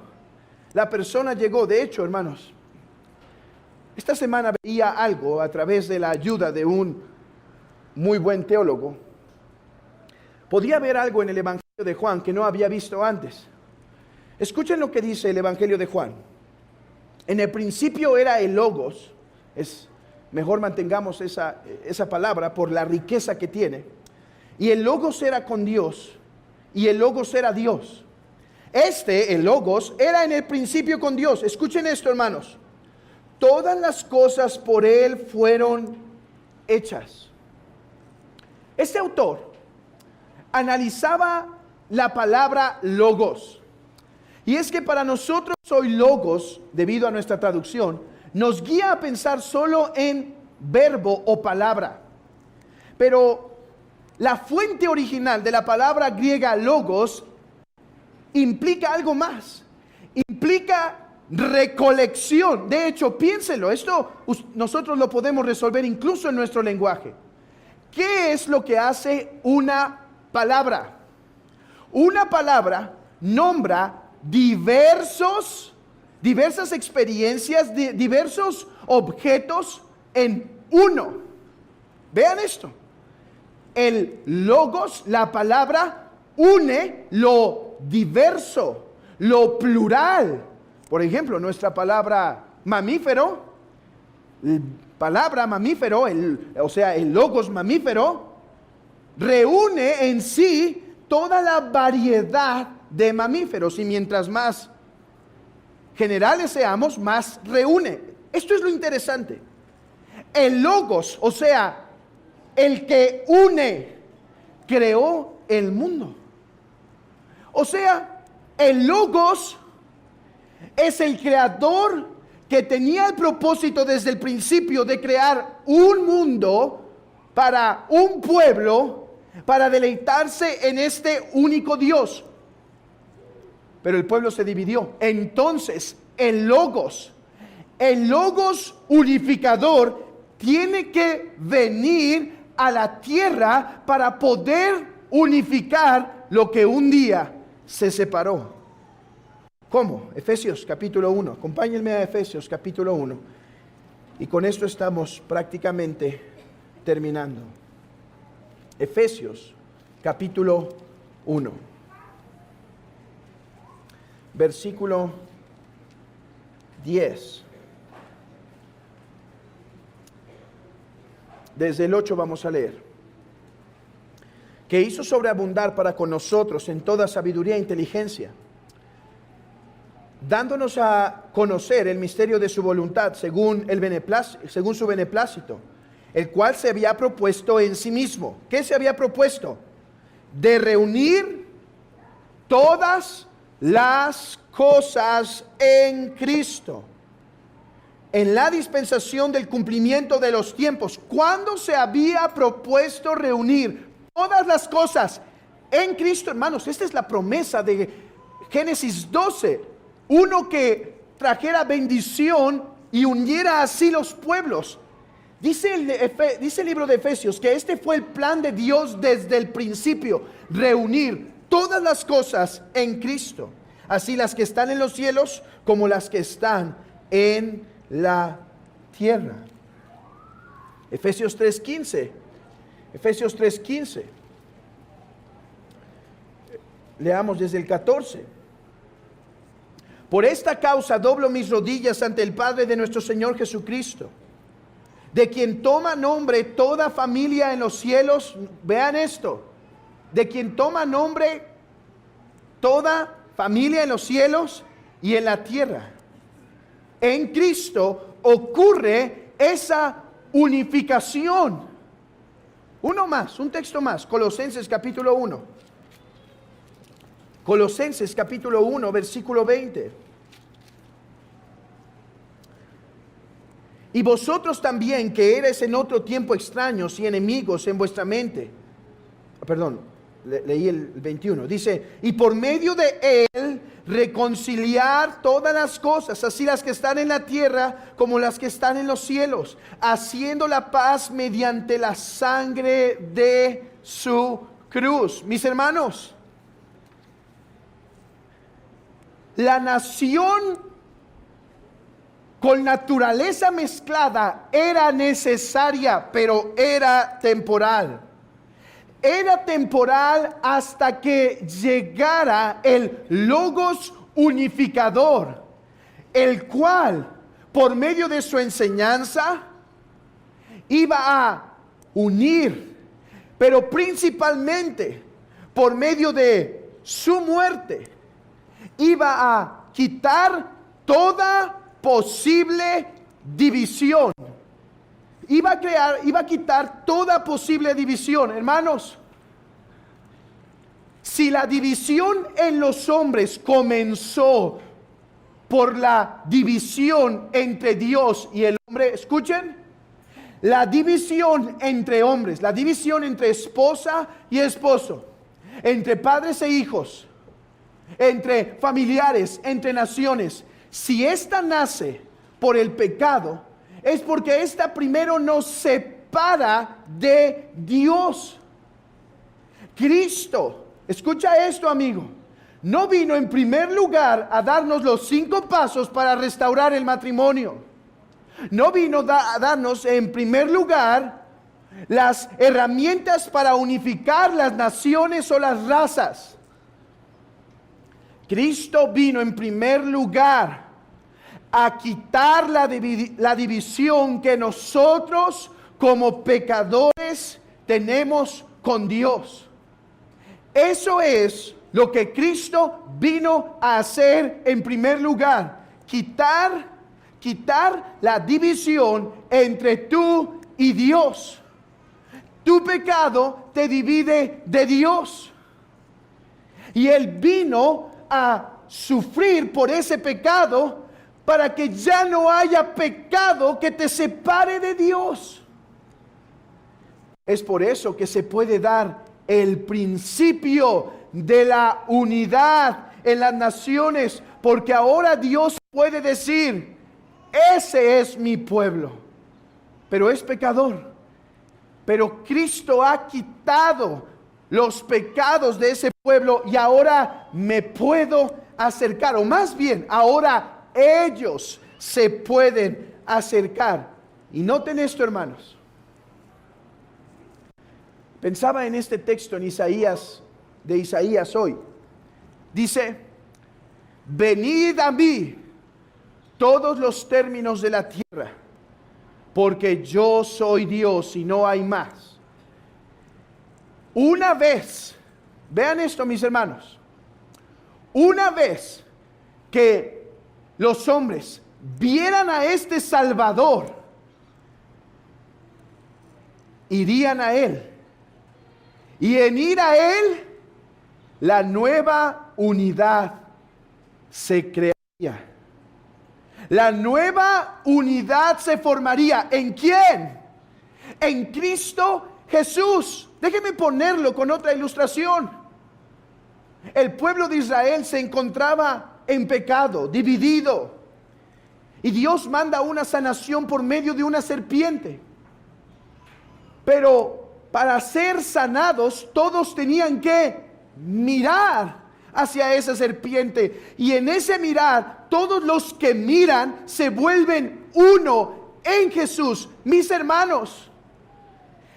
A: La persona llegó. De hecho, hermanos, esta semana veía algo a través de la ayuda de un muy buen teólogo. Podía ver algo en el Evangelio de Juan que no había visto antes. Escuchen lo que dice el Evangelio de Juan. En el principio era el Logos. Es mejor mantengamos esa palabra por la riqueza que tiene. Y el Logos era con Dios, y el Logos era Dios. El Logos, era en el principio con Dios. Escuchen esto, hermanos. Todas las cosas por Él fueron hechas. Este autor analizaba la palabra Logos. Y es que para nosotros hoy Logos, debido a nuestra traducción, nos guía a pensar solo en verbo o palabra. Pero la fuente original de la palabra griega Logos implica algo más. Implica recolección. De hecho, piénselo, esto nosotros lo podemos resolver incluso en nuestro lenguaje. ¿Qué es lo que hace una palabra? Una palabra nombra diversas experiencias, diversos objetos en uno. Vean esto. El Logos, la palabra, une lo diverso, lo plural. Por ejemplo, nuestra palabra mamífero, el Logos mamífero, reúne en sí toda la variedad de mamíferos, y mientras más generales seamos, más reúne. Esto es lo interesante. El Logos, o sea, el que une, creó el mundo. O sea, el Logos es el creador que tenía el propósito desde el principio de crear un mundo para un pueblo, para deleitarse en este único Dios. Pero el pueblo se dividió. Entonces, el Logos unificador, tiene que venir a la tierra para poder unificar lo que un día se separó. ¿Cómo? Efesios capítulo 1. Acompáñenme a Efesios capítulo 1. Y con esto estamos prácticamente terminando. Efesios capítulo 1. Versículo 10. Desde el 8 vamos a leer. Que hizo sobreabundar para con nosotros en toda sabiduría e inteligencia, dándonos a conocer el misterio de su voluntad según su beneplácito, el cual se había propuesto en sí mismo. ¿Qué se había propuesto? De reunir todas las cosas en Cristo, en la dispensación del cumplimiento de los tiempos. ¿Cuándo se había propuesto reunir todas las cosas? en Cristo, hermanos. Esta es la promesa de Génesis 12. Uno que trajera bendición y uniera así los pueblos. Dice el libro de Efesios que este fue el plan de Dios desde el principio, reunir todas las cosas en Cristo, así las que están en los cielos como las que están en la tierra. Efesios 3:15. Efesios 3:15. Leamos desde el 14. Por esta causa doblo mis rodillas ante el Padre de nuestro Señor Jesucristo, de quien toma nombre toda familia en los cielos. Vean esto, de quien toma nombre toda familia en los cielos y en la tierra. En Cristo ocurre esa unificación. Uno más, un texto más, Colosenses capítulo 1. Colosenses capítulo 1, versículo 20. Y vosotros también, que erais en otro tiempo extraños y enemigos en vuestra mente. Perdón, leí el 21. Dice, y por medio de él reconciliar todas las cosas, así las que están en la tierra como las que están en los cielos, haciendo la paz mediante la sangre de su cruz. Mis hermanos, la nación con naturaleza mezclada era necesaria, pero era temporal. Era temporal hasta que llegara el Logos unificador, el cual, por medio de su enseñanza, iba a unir, pero principalmente por medio de su muerte, iba a quitar toda posible división. Iba a quitar toda posible división. Hermanos, si la división en los hombres comenzó por la división entre Dios y el hombre, escuchen, la división entre hombres, la división entre esposa y esposo, entre padres e hijos, entre familiares, entre naciones, si esta nace por el pecado, es porque esta primero nos separa de Dios. Cristo, escucha esto, amigo, no vino en primer lugar a darnos los 5 pasos para restaurar el matrimonio. No vino a darnos en primer lugar las herramientas para unificar las naciones o las razas. Cristo vino en primer lugar a quitar la división que nosotros como pecadores tenemos con Dios. Eso es lo que Cristo vino a hacer en primer lugar. Quitar la división entre tú y Dios. Tu pecado te divide de Dios. Y Él vino a sufrir por ese pecado para que ya no haya pecado que te separe de Dios. Es por eso que se puede dar el principio de la unidad en las naciones, porque ahora Dios puede decir, ese es mi pueblo, pero es pecador. Pero Cristo ha quitado los pecados de ese pueblo y ahora me puedo acercar, o más bien, ahora ellos se pueden acercar. Y noten esto, hermanos. Pensaba en este texto en Isaías, de Isaías hoy. Dice, venid a mí todos los términos de la tierra, porque yo soy Dios y no hay más. Una vez, vean esto, mis hermanos, una vez que los hombres vieran a este Salvador, irían a Él. Y en ir a Él, la nueva unidad se crearía. La nueva unidad se formaría. ¿En quién? En Cristo Jesús. Déjeme ponerlo con otra ilustración. El pueblo de Israel se encontraba en pecado, dividido. Y Dios manda una sanación por medio de una serpiente. Pero para ser sanados, todos tenían que mirar hacia esa serpiente. Y en ese mirar, todos los que miran se vuelven uno en Jesús. Mis hermanos,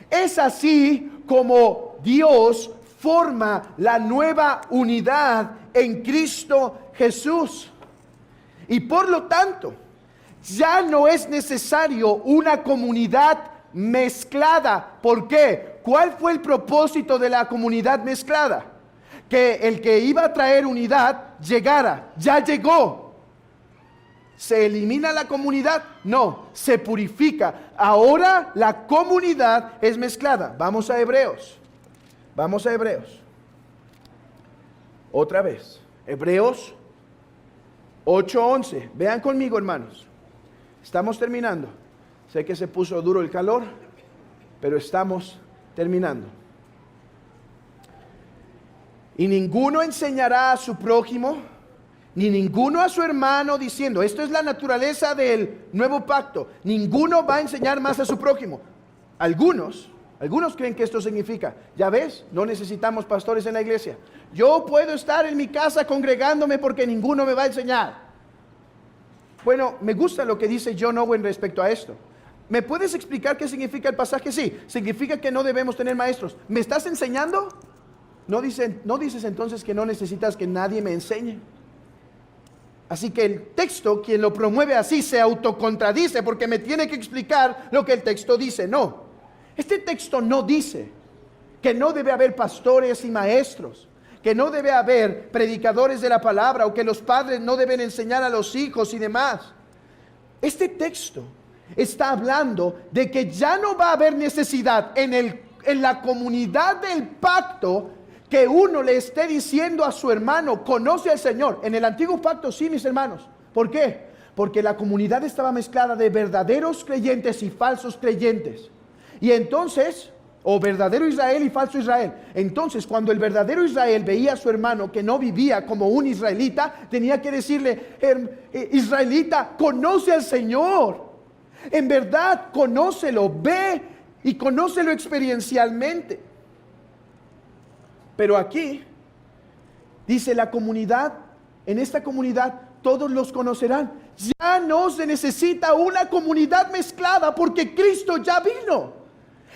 A: es así como Dios forma la nueva unidad en Cristo Jesús. Y por lo tanto, ya no es necesario una comunidad mezclada. ¿Por qué? ¿Cuál fue el propósito de la comunidad mezclada? Que el que iba a traer unidad llegara. Ya llegó. ¿Se elimina la comunidad? No, se purifica. Ahora la comunidad es mezclada. Vamos a Hebreos. Vamos a Hebreos. Otra vez. Hebreos 8:11. Vean conmigo, hermanos. Estamos terminando. Sé que se puso duro el calor, pero estamos terminando. Y ninguno enseñará a su prójimo, ni ninguno a su hermano, diciendo, esto es la naturaleza del nuevo pacto. Ninguno va a enseñar más a su prójimo. Algunos creen que esto significa, ya ves, no necesitamos pastores en la iglesia. Yo puedo estar en mi casa congregándome porque ninguno me va a enseñar. Bueno, me gusta lo que dice John Owen respecto a esto. ¿Me puedes explicar qué significa el pasaje? Sí, significa que no debemos tener maestros. ¿Me estás enseñando? ¿No dices entonces que no necesitas que nadie me enseñe? Así que el texto, quien lo promueve así, se autocontradice porque me tiene que explicar lo que el texto dice. No, este texto no dice que no debe haber pastores y maestros, que no debe haber predicadores de la palabra o que los padres no deben enseñar a los hijos y demás. Este texto está hablando de que ya no va a haber necesidad en la comunidad del pacto que uno le esté diciendo a su hermano, conoce al Señor. En el antiguo pacto sí, mis hermanos. ¿Por qué? Porque la comunidad estaba mezclada de verdaderos creyentes y falsos creyentes. Y entonces, o verdadero Israel y falso Israel. Entonces, cuando el verdadero Israel veía a su hermano que no vivía como un israelita, tenía que decirle, israelita, conoce al Señor. En verdad, conócelo, ve y conócelo experiencialmente. Pero aquí, dice la comunidad, en esta comunidad todos los conocerán. Ya no se necesita una comunidad mezclada porque Cristo ya vino.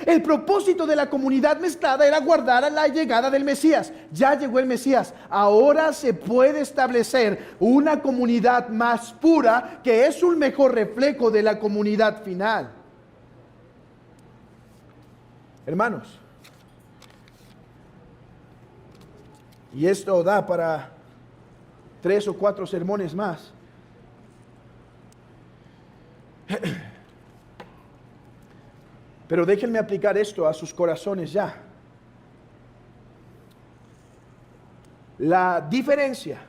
A: El propósito de la comunidad mezclada era guardar a la llegada del Mesías. Ya llegó el Mesías. Ahora se puede establecer una comunidad más pura que es un mejor reflejo de la comunidad final. Hermanos, y esto da para 3 o 4 sermones más. Pero déjenme aplicar esto a sus corazones ya. La diferencia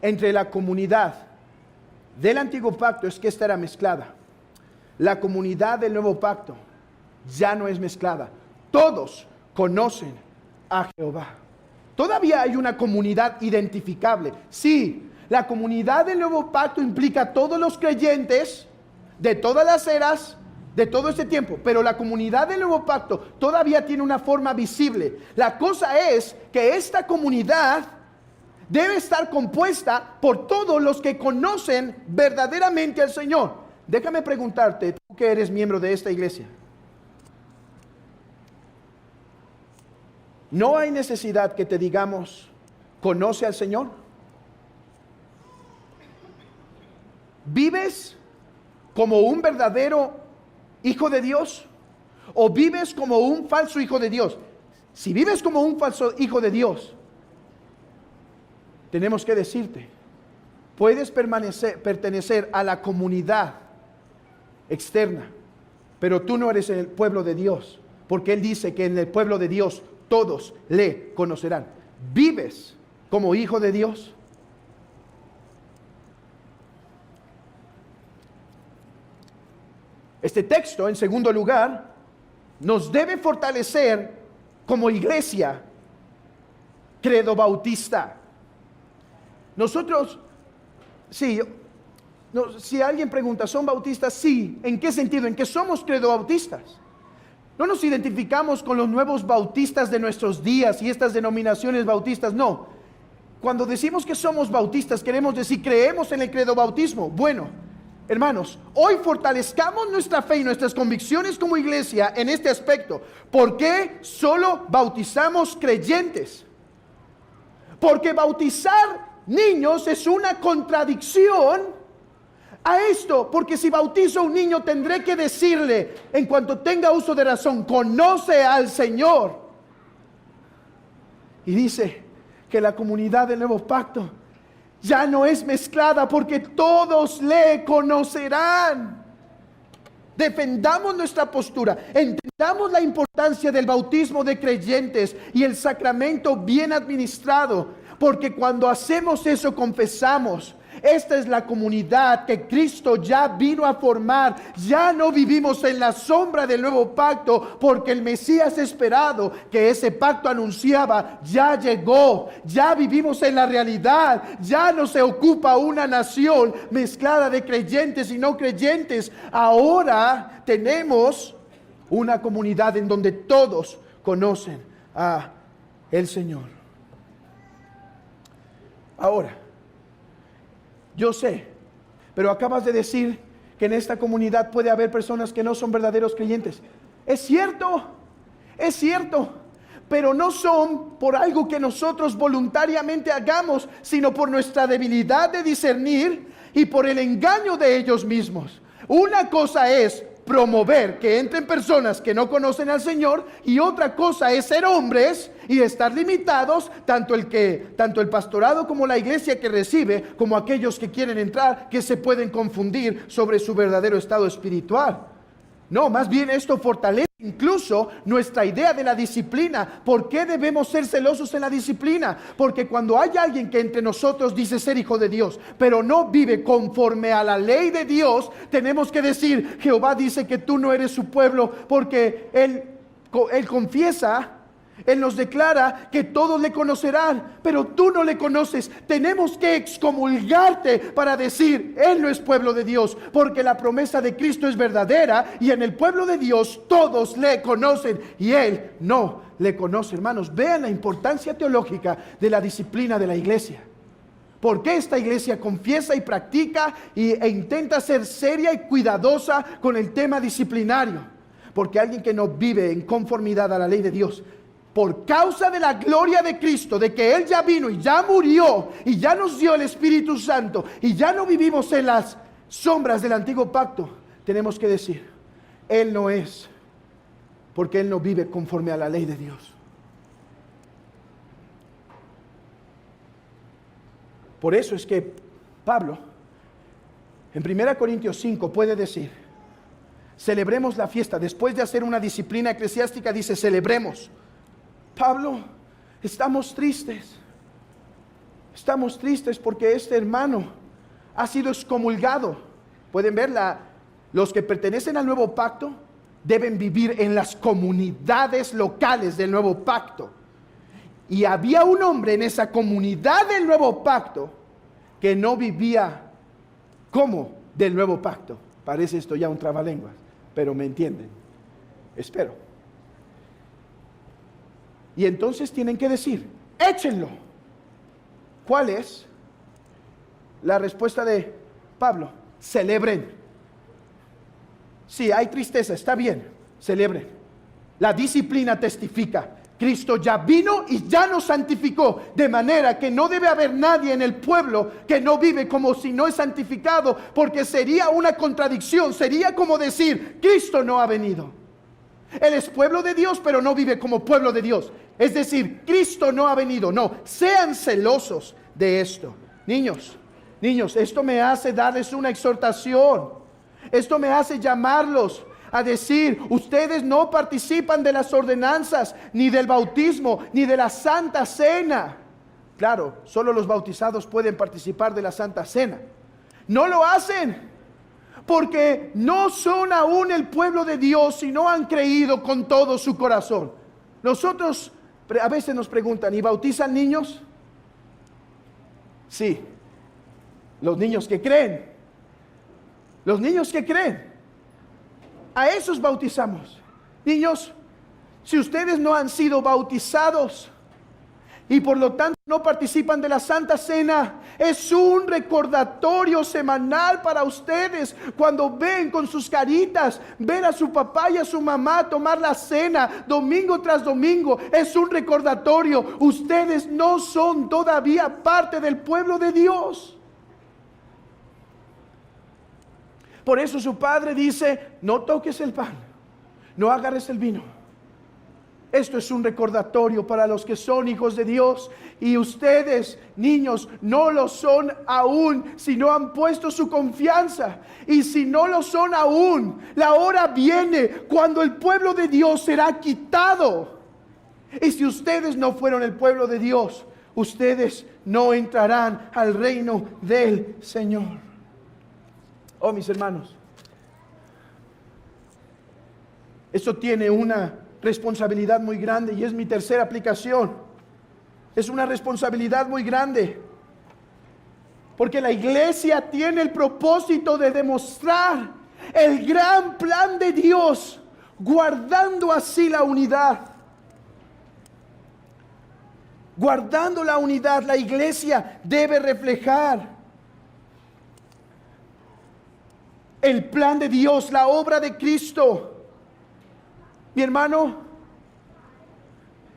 A: entre la comunidad del antiguo pacto es que esta era mezclada. La comunidad del nuevo pacto ya no es mezclada. Todos conocen a Jehová. Todavía hay una comunidad identificable. Sí, la comunidad del nuevo pacto implica a todos los creyentes de todas las eras, de todo este tiempo, pero la comunidad del nuevo pacto todavía tiene una forma visible. La cosa es que esta comunidad debe estar compuesta por todos los que conocen verdaderamente al Señor. Déjame preguntarte, tú que eres miembro de esta iglesia, ¿no hay necesidad que te digamos, conoce al Señor? ¿Vives como un verdadero hijo de Dios? ¿O vives como un falso hijo de Dios? Si vives como un falso hijo de Dios, tenemos que decirte, puedes pertenecer a la comunidad externa, pero tú no eres el pueblo de Dios, porque Él dice que en el pueblo de Dios todos le conocerán. ¿Vives como hijo de Dios? Este texto, en segundo lugar, nos debe fortalecer como iglesia credo bautista. Nosotros, sí, no, si alguien pregunta, ¿son bautistas? Sí. ¿En qué sentido? En que somos credo bautistas. No nos identificamos con los nuevos bautistas de nuestros días y estas denominaciones bautistas, no. Cuando decimos que somos bautistas, queremos decir, creemos en el credo bautismo. Bueno, hermanos, hoy fortalezcamos nuestra fe y nuestras convicciones como iglesia en este aspecto. ¿Por qué solo bautizamos creyentes? Porque bautizar niños es una contradicción a esto, porque si bautizo a un niño tendré que decirle, en cuanto tenga uso de razón, conoce al Señor. Y dice que la comunidad del nuevo pacto ya no es mezclada, porque todos le conocerán. Defendamos nuestra postura, entendamos la importancia del bautismo de creyentes y el sacramento bien administrado, porque cuando hacemos eso confesamos: esta es la comunidad que Cristo ya vino a formar. Ya no vivimos en la sombra del nuevo pacto, porque el Mesías esperado que ese pacto anunciaba ya llegó. Ya vivimos en la realidad. Ya no se ocupa una nación mezclada de creyentes y no creyentes. Ahora tenemos una comunidad en donde todos conocen a el Señor. Ahora, yo sé, pero acabas de decir que en esta comunidad puede haber personas que no son verdaderos creyentes. Es cierto, pero no son por algo que nosotros voluntariamente hagamos, sino por nuestra debilidad de discernir y por el engaño de ellos mismos. Una cosa es promover que entren personas que no conocen al Señor, y otra cosa es ser hombres y estar limitados, tanto el pastorado como la iglesia que recibe, como aquellos que quieren entrar, que se pueden confundir sobre su verdadero estado espiritual. No, más bien esto fortalece incluso nuestra idea de la disciplina. ¿Por qué debemos ser celosos en la disciplina? Porque cuando hay alguien que entre nosotros dice ser hijo de Dios, pero no vive conforme a la ley de Dios, tenemos que decir: Jehová dice que tú no eres su pueblo, porque Él confiesa, Él nos declara que todos le conocerán, pero tú no le conoces. Tenemos que excomulgarte para decir: Él no es pueblo de Dios, porque la promesa de Cristo es verdadera, y en el pueblo de Dios todos le conocen y Él no le conoce. Hermanos, vean la importancia teológica de la disciplina de la iglesia. ¿Por qué esta iglesia confiesa y practica e intenta ser seria y cuidadosa con el tema disciplinario? Porque alguien que no vive en conformidad a la ley de Dios, por causa de la gloria de Cristo, de que Él ya vino y ya murió y ya nos dio el Espíritu Santo y ya no vivimos en las sombras del antiguo pacto, tenemos que decir: Él no es, porque Él no vive conforme a la ley de Dios. Por eso es que Pablo en 1 Corintios 5 puede decir: celebremos la fiesta. Después de hacer una disciplina eclesiástica, dice: celebremos. Pablo, estamos tristes porque este hermano ha sido excomulgado. Pueden ver, los que pertenecen al nuevo pacto deben vivir en las comunidades locales del nuevo pacto. Y había un hombre en esa comunidad del nuevo pacto que no vivía como del nuevo pacto. Parece esto ya un trabalenguas, pero me entienden, espero. Y entonces tienen que decir: échenlo. ¿Cuál es la respuesta de Pablo? Celebren. Sí, hay tristeza, está bien, celebren. La disciplina testifica: Cristo ya vino y ya nos santificó, de manera que no debe haber nadie en el pueblo que no vive como si no es santificado, porque sería una contradicción. Sería como decir: Cristo no ha venido. Él es pueblo de Dios, pero no vive como pueblo de Dios. Es decir, Cristo no ha venido. No, sean celosos de esto. Niños, esto me hace darles una exhortación. Esto me hace llamarlos a decir: ustedes no participan de las ordenanzas, ni del bautismo, ni de la Santa Cena. Claro, solo los bautizados pueden participar de la Santa Cena. No lo hacen porque no son aún el pueblo de Dios y no han creído con todo su corazón. Nosotros A veces nos preguntan, ¿y bautizan niños? Sí, los niños que creen. Los niños que creen. A esos bautizamos. Niños, si ustedes no han sido bautizados y por lo tanto no participan de la Santa Cena, es un recordatorio semanal para ustedes. Cuando ven con sus caritas, ver a su papá y a su mamá tomar la cena domingo tras domingo, es un recordatorio. Ustedes no son todavía parte del pueblo de Dios. Por eso su padre dice, no toques el pan, no agarres el vino. Esto es un recordatorio para los que son hijos de Dios. Y ustedes, niños, no lo son aún si no han puesto su confianza. Y si no lo son aún, la hora viene cuando el pueblo de Dios será quitado. Y si ustedes no fueron el pueblo de Dios, ustedes no entrarán al reino del Señor. Oh, mis hermanos, esto tiene una responsabilidad muy grande y es mi tercera aplicación. Es una responsabilidad muy grande porque la iglesia tiene el propósito de demostrar el gran plan de Dios, guardando así la unidad. Guardando la unidad, la iglesia debe reflejar el plan de Dios, la obra de Cristo. Mi hermano,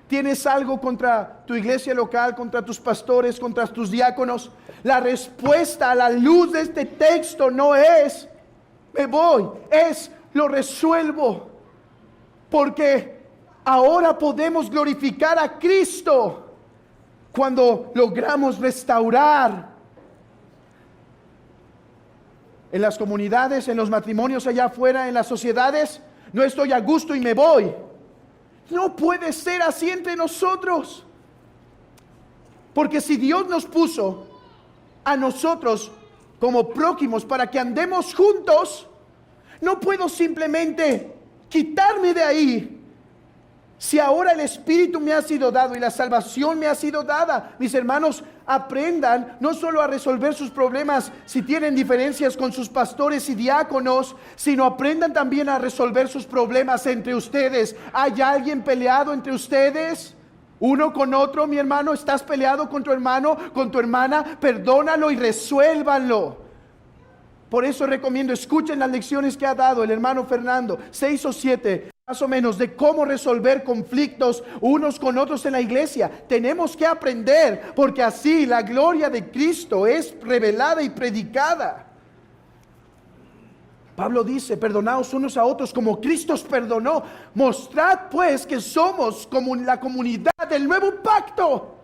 A: ¿tienes algo contra tu iglesia local, contra tus pastores, contra tus diáconos? La respuesta a la luz de este texto no es, me voy, es, lo resuelvo. Porque ahora podemos glorificar a Cristo cuando logramos restaurar en las comunidades, en los matrimonios allá afuera, en las sociedades. No estoy a gusto y me voy. No puede ser así entre nosotros. Porque si Dios nos puso a nosotros como prójimos para que andemos juntos, no puedo simplemente quitarme de ahí. Si ahora el Espíritu me ha sido dado y la salvación me ha sido dada, mis hermanos, aprendan no solo a resolver sus problemas si tienen diferencias con sus pastores y diáconos, sino aprendan también a resolver sus problemas entre ustedes. ¿Hay alguien peleado entre ustedes? Uno con otro, mi hermano, ¿estás peleado con tu hermano, con tu hermana? Perdónalo y resuélvanlo. Por eso recomiendo, escuchen las lecciones que ha dado el hermano Fernando, 6 o 7, más o menos, de cómo resolver conflictos unos con otros en la iglesia. Tenemos que aprender, porque así la gloria de Cristo es revelada y predicada. Pablo dice, perdonaos unos a otros como Cristo os perdonó. Mostrad pues que somos como la comunidad del nuevo pacto.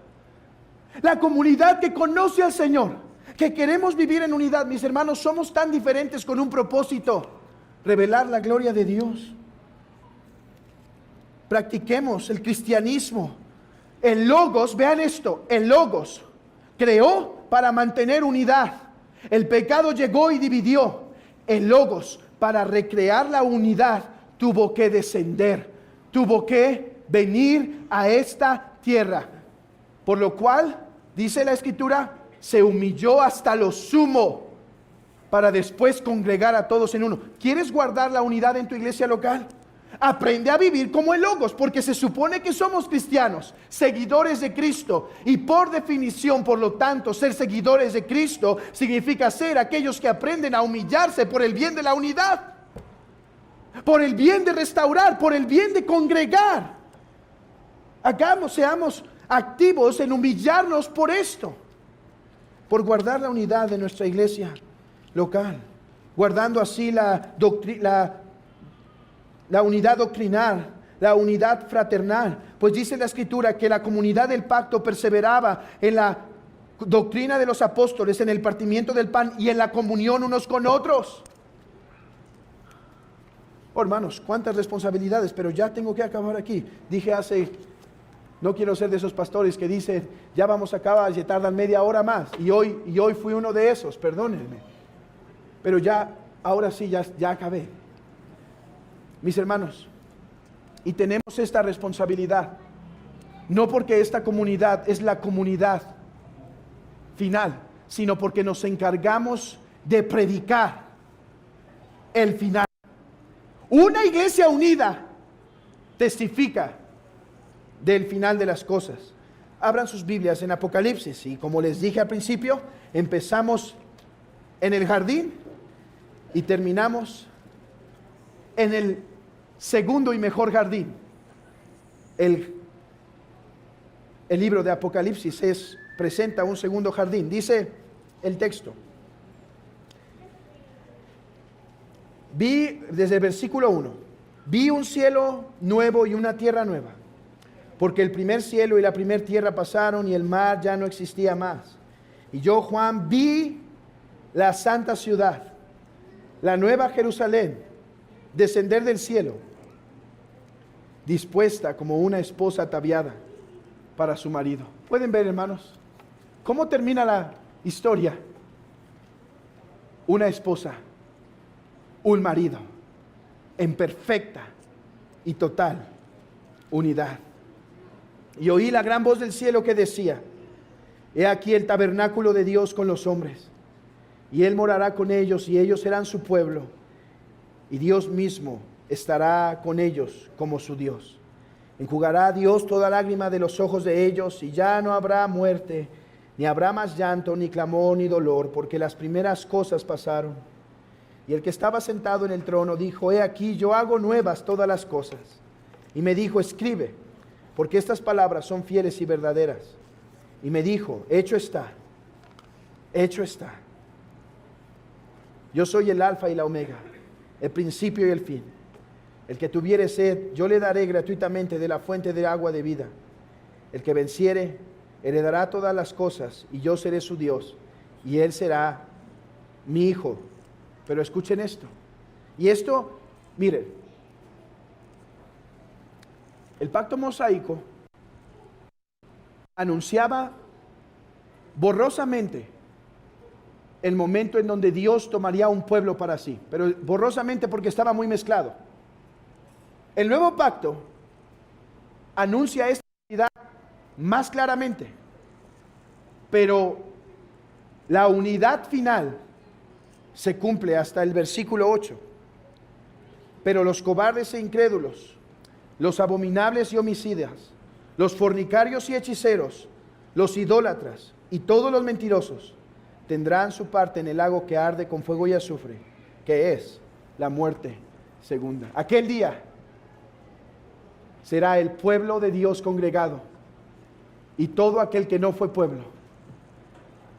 A: La comunidad que conoce al Señor, que queremos vivir en unidad. Mis hermanos, somos tan diferentes con un propósito: revelar la gloria de Dios. Practiquemos el cristianismo. El Logos, vean esto, el Logos creó para mantener unidad. El pecado llegó y dividió. El Logos, para recrear la unidad, tuvo que descender, tuvo que venir a esta tierra. Por lo cual, dice la Escritura, se humilló hasta lo sumo para después congregar a todos en uno. ¿Quieres guardar la unidad en tu iglesia local? Aprende a vivir como el Logos, porque se supone que somos cristianos, seguidores de Cristo, y por definición, por lo tanto, ser seguidores de Cristo significa ser aquellos que aprenden a humillarse por el bien de la unidad, por el bien de restaurar, por el bien de congregar. Seamos activos en humillarnos por esto, por guardar la unidad de nuestra iglesia local, guardando así la unidad doctrinal, la unidad fraternal. Pues dice la Escritura que la comunidad del pacto perseveraba en la doctrina de los apóstoles, en el partimiento del pan y en la comunión unos con otros. Oh, hermanos, cuántas responsabilidades, pero ya tengo que acabar aquí. No quiero ser de esos pastores que dicen, ya vamos a acabar y tardan media hora más. Y hoy fui uno de esos, perdónenme. Pero ahora sí, ya acabé. Mis hermanos, y tenemos esta responsabilidad. No porque esta comunidad es la comunidad final, sino porque nos encargamos de predicar el final. Una iglesia unida testifica del final de las cosas. Abran sus Biblias en Apocalipsis, y como les dije al principio, empezamos en el jardín y terminamos en el segundo y mejor jardín. El libro de Apocalipsis presenta un segundo jardín. Dice el texto: vi, desde el versículo 1, vi un cielo nuevo y una tierra nueva, porque el primer cielo y la primera tierra pasaron y el mar ya no existía más. Y yo, Juan, vi la santa ciudad, la nueva Jerusalén, descender del cielo, dispuesta como una esposa ataviada para su marido. ¿Pueden ver, hermanos, cómo termina la historia? Una esposa, un marido, en perfecta y total unidad. Y oí la gran voz del cielo que decía: he aquí el tabernáculo de Dios con los hombres, y Él morará con ellos, y ellos serán su pueblo, y Dios mismo estará con ellos como su Dios. Enjugará a Dios toda lágrima de los ojos de ellos, y ya no habrá muerte, ni habrá más llanto, ni clamor, ni dolor, porque las primeras cosas pasaron. Y el que estaba sentado en el trono dijo: he aquí, yo hago nuevas todas las cosas. Y me dijo: escribe, porque estas palabras son fieles y verdaderas. Y me dijo: hecho está, hecho está. Yo soy el alfa y la omega, el principio y el fin. El que tuviere sed, yo le daré gratuitamente de la fuente de agua de vida. El que venciere, heredará todas las cosas, y yo seré su Dios, y él será mi hijo. Pero escuchen esto. Y esto, miren, el pacto mosaico anunciaba borrosamente el momento en donde Dios tomaría un pueblo para sí, pero borrosamente porque estaba muy mezclado. El nuevo pacto anuncia esta realidad más claramente, pero la unidad final se cumple hasta el versículo 8. Pero los cobardes e incrédulos, los abominables y homicidas, los fornicarios y hechiceros, los idólatras y todos los mentirosos tendrán su parte en el lago que arde con fuego y azufre, que es la muerte segunda. Aquel día será el pueblo de Dios congregado, y todo aquel que no fue pueblo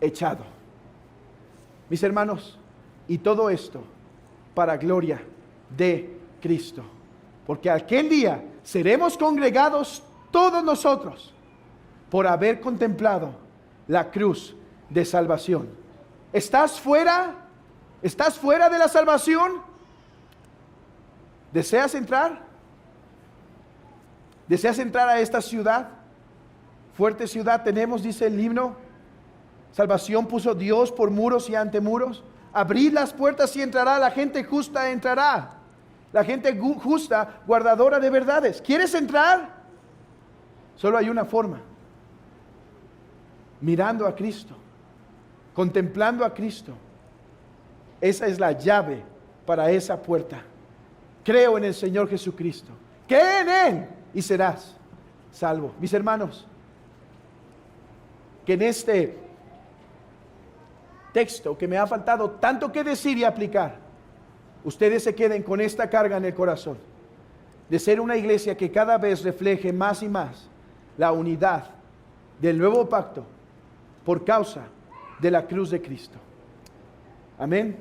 A: echado. Mis hermanos, y todo esto para gloria de Cristo, porque aquel día seremos congregados todos nosotros por haber contemplado la cruz de salvación. ¿Estás fuera? ¿Estás fuera de la salvación? ¿Deseas entrar? ¿Deseas entrar a esta ciudad? Fuerte ciudad tenemos, dice el himno. Salvación puso Dios por muros y antemuros. Abrid las puertas y entrará, la gente justa entrará. La gente justa, guardadora de verdades. ¿Quieres entrar? Solo hay una forma: mirando a Cristo, contemplando a Cristo. Esa es la llave para esa puerta. Creo en el Señor Jesucristo. Cree en Él y serás salvo. Mis hermanos, que en este texto que me ha faltado tanto que decir y aplicar, ustedes se queden con esta carga en el corazón, de ser una iglesia que cada vez refleje más y más la unidad del nuevo pacto por causa de la cruz de Cristo. Amén.